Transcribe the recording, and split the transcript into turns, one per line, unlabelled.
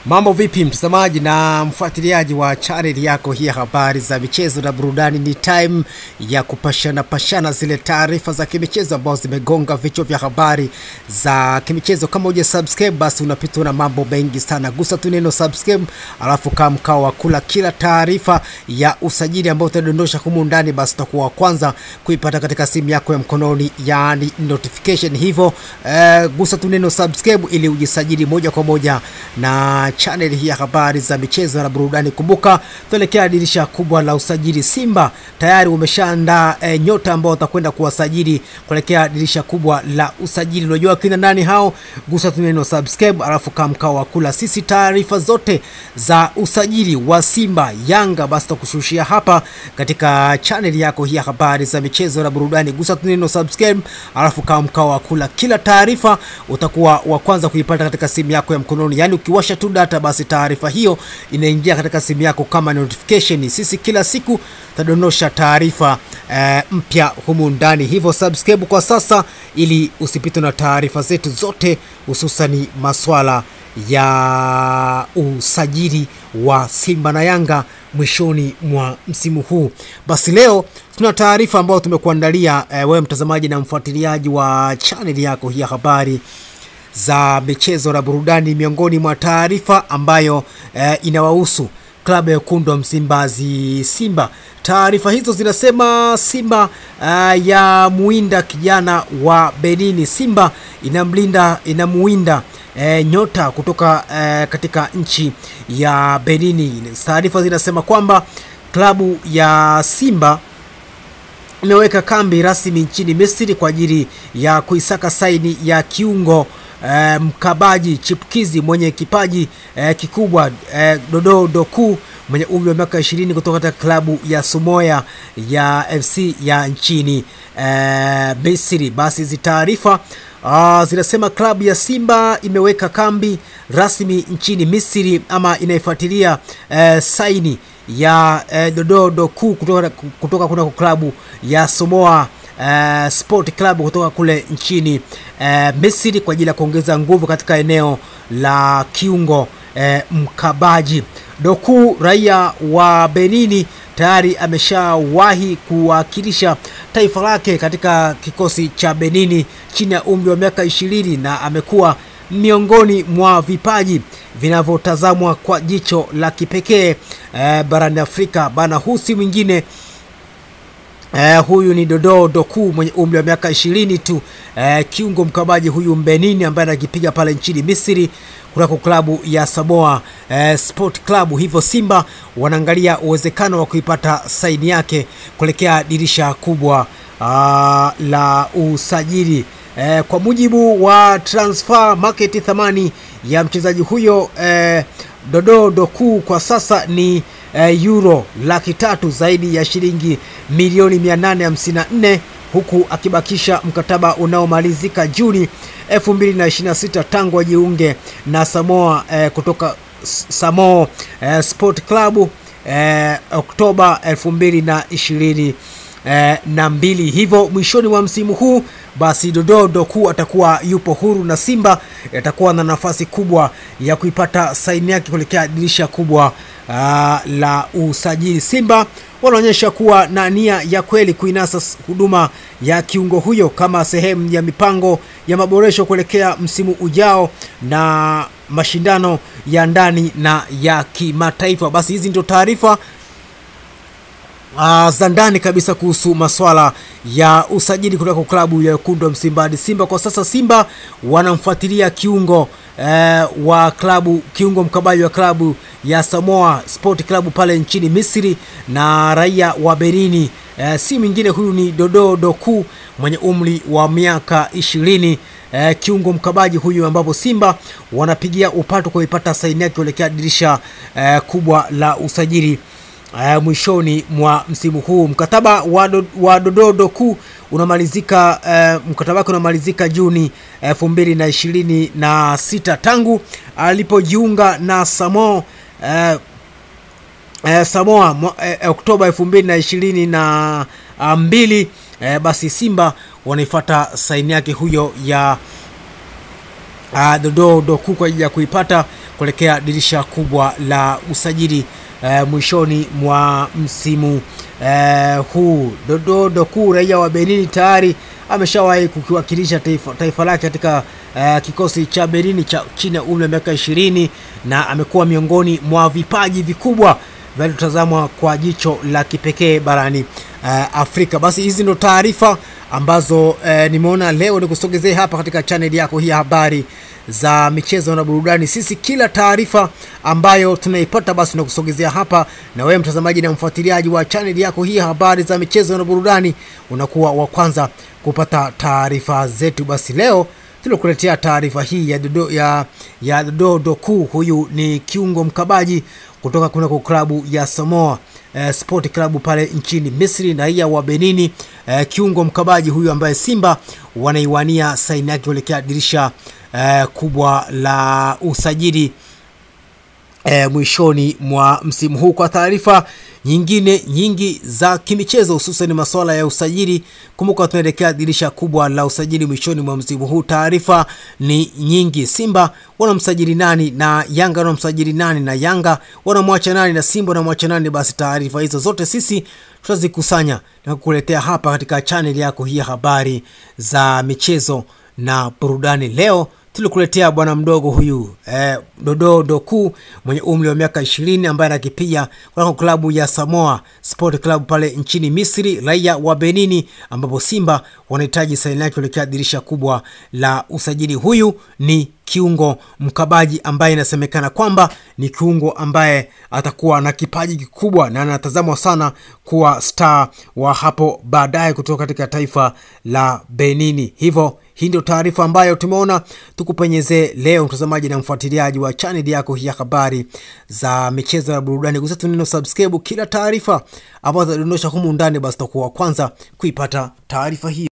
Mambo vipi mtazamaji na mfuatiliaji wa channel yako hii habari za michezo na burudani. Ni time ya kupashana zile taarifa za kimichezo ambazo zimegonga vichwa vya habari za kimichezo. Kama uje subscribe basi unapitwa na mambo mengi sana. Gusa tu neno subscribe alafu kama mkao wa kula kila taarifa ya usajili ambao utadondosha humu ndani, basi utakuwa wa kwanza kuipata katika simu yako ya mkononi, yani notification. Hivyo gusa tu neno subscribe ili ujisajili moja kwa moja na channel hii ya habari za michezo na burudani. Kumbuka tuelekea dirisha kubwa la usajili. Simba tayari umeshaandaa nyota ambao watakwenda kuwasajili kuelekea dirisha kubwa la usajili. Unajua kina nani hao? Gusa tu neno subscribe alafu kama mkao wa kula sisi taarifa zote za usajili wa Simba, Yanga, basi tukushushia hapa katika channel yako hii ya habari za michezo na burudani. Gusa tu neno subscribe alafu kama mkao wa kula kila taarifa utakuwa wa kwanza kuipata katika simu yako ya mkononi. Yani ukiwasha tu data basi taarifa hiyo inaingia katika simu yako kama notification. Sisi kila siku tadondosha taarifa mpya humu ndani. Hivyo subscribe kwa sasa ili usipitwe na taarifa zetu zote, hususani maswala ya usajili wa Simba na Yanga mwishoni mwa msimu huu. Basi leo tuna taarifa ambayo tumekuandalia wewe mtazamaji na mfuatiliaji wa channel yako hii ya habari za michezo na burudani. Miongoni mwa taarifa ambayo inawahusu klabu ya wekundu wa Msimbazi Simba. Taarifa hizo zinasema Simba ya muinda kijana wa Benini. Simba inamuinda nyota kutoka katika nchi ya Benini. Taarifa zinasema kwamba klabu ya Simba imeweka kambi rasmi nchini Misri kwa ajili ya kuisaka saini ya kiungo mkabaji chipukizi mwenye kipaji kikubwa Dodo Doku mwenye umri wa miaka 20 kutoka katika klabu ya Sumoya ya FC ya nchini Misri. Basi hizi taarifa zinasema klabu ya Simba imeweka kambi rasmi nchini Misri ama inaifuatilia saini ya Dodo Doku kutoka kuna klabu ya Sumoya Sport Club kutoka kule nchini Misri kwa ajili ya kuongeza nguvu katika eneo la kiungo mkabaji. Doku, raia wa Benini, tayari ameshawahi kuwakilisha taifa lake katika kikosi cha Benini chini ya umri wa miaka 20 na amekuwa miongoni mwa vipaji vinavyotazamwa kwa jicho la kipekee barani Afrika. Bana, husi mwingine huyu ni Dodo Doku mwenye umri wa miaka 20 tu, kiungo mkabaji huyu Benini ambaye anakipiga pale nchini Misri kunako klabu ya Samoa Sport Club. Hivyo Simba wanaangalia uwezekano wa kuipata saini yake kuelekea dirisha kubwa la usajili. Kwa mujibu wa transfer market, thamani ya mchezaji huyo Dodo Doku kwa sasa ni euro 300,000 zaidi ya shilingi milioni 854, huku akibakisha mkataba unaomalizika Juni 2026 tangu ajiunge na Samoa kutoka Samoa Sport Club Oktoba 2022. Hivyo mwishoni mwa msimu huu basi Dodo Doku atakuwa yupo huru na Simba atakuwa na nafasi kubwa ya kuipata saini yake kuelekea dirisha kubwa la usajili. Simba wanaonyesha kuwa na nia ya kweli kuinasa huduma ya kiungo huyo kama sehemu ya mipango ya maboresho kuelekea msimu ujao na mashindano ya ndani na ya kimataifa. Basi hizi ndio taarifa za ndani kabisa kuhusu maswala ya usajili kutoka klabu ya wekundu wa Msimbazi Simba. Kwa sasa Simba wanamfuatilia kiungo wa kiungo mkabaji wa klabu ya Samoa Sport Club pale nchini Misri na raia wa Benini. Si mwingine huyu ni Dodo Doku mwenye umri wa miaka 20, kiungo mkabaji huyu ambapo Simba wanapigia upato kuipata saini yake kuelekea dirisha kubwa la usajili mwishoni mwa msimu huu. Mkataba wa Dodo Doku unamalizika mkataba wake unamalizika Juni 2026 tangu alipojiunga na Samoa Oktoba 2022. Basi Simba wanaifuata saini yake huyo ya Dodo Doku kwa ajili ya kuipata kuelekea dirisha kubwa la usajili mwishoni mwa msimu huu. Dodo Doku raia wa Benin tayari ameshawahi kukiwakilisha taifa lake katika kikosi cha Benin cha chini ya umri wa miaka 20 na amekuwa miongoni mwa vipaji vikubwa vinatazamwa kwa jicho la kipekee barani Afrika. Basi hizi ndo taarifa ambazo nimeona leo nikusogezee hapa katika channel yako hii ya habari za michezo na burudani. Sisi kila taarifa ambayo tunaipata basi tunakusogezea hapa, na wewe mtazamaji na mfuatiliaji wa channel yako hii ya habari za michezo na burudani unakuwa wa kwanza kupata taarifa zetu. Basi leo tunakuletea taarifa hii ya Dodo Doku. Huyu ni kiungo mkabaji kutoka kunako klabu ya Samoa Sport Club pale nchini Misri, na raia wa Benini. Kiungo mkabaji huyu ambaye Simba wanaiwania saini yake kuelekea dirisha kubwa la usajili mwishoni mwa msimu huu. Kwa taarifa nyingi za kimichezo hususan masuala ya usajili, kumbuka tunaelekea dirisha kubwa la usajili mwishoni mwa msimu huu. Taarifa ni nyingi. Simba wanamsajili nani na Yanga wanamsajili nani, na Yanga wanamwacha nani na Simba wanamwacha nani? Basi taarifa hizo zote sisi tutazikusanya na kukuletea hapa katika channel yako hii ya habari za michezo na burudani. Leo tulikuletea bwana mdogo huyu Dodo Doku mwenye umri wa miaka 20 ambaye anakipiga kwa klabu ya Samoa Sport Club pale nchini Misri, raia wa Benini, ambapo Simba wanahitaji saini yake kuelekea dirisha kubwa la usajili. Huyu ni kiungo mkabaji ambaye inasemekana kwamba ni kiungo ambaye atakuwa na kipaji kikubwa na anatazamwa sana kuwa star wa hapo baadaye kutoka katika taifa la Benini. Hivyo hii ndio taarifa ambayo tumeona tukupenyeze leo, mtazamaji na mfuatiliaji wa channel yako hii ya habari za michezo na burudani. Gusa neno subscribe, kila taarifa ambazo zinadondosha humu ndani basi utakuwa kwanza kuipata taarifa hii.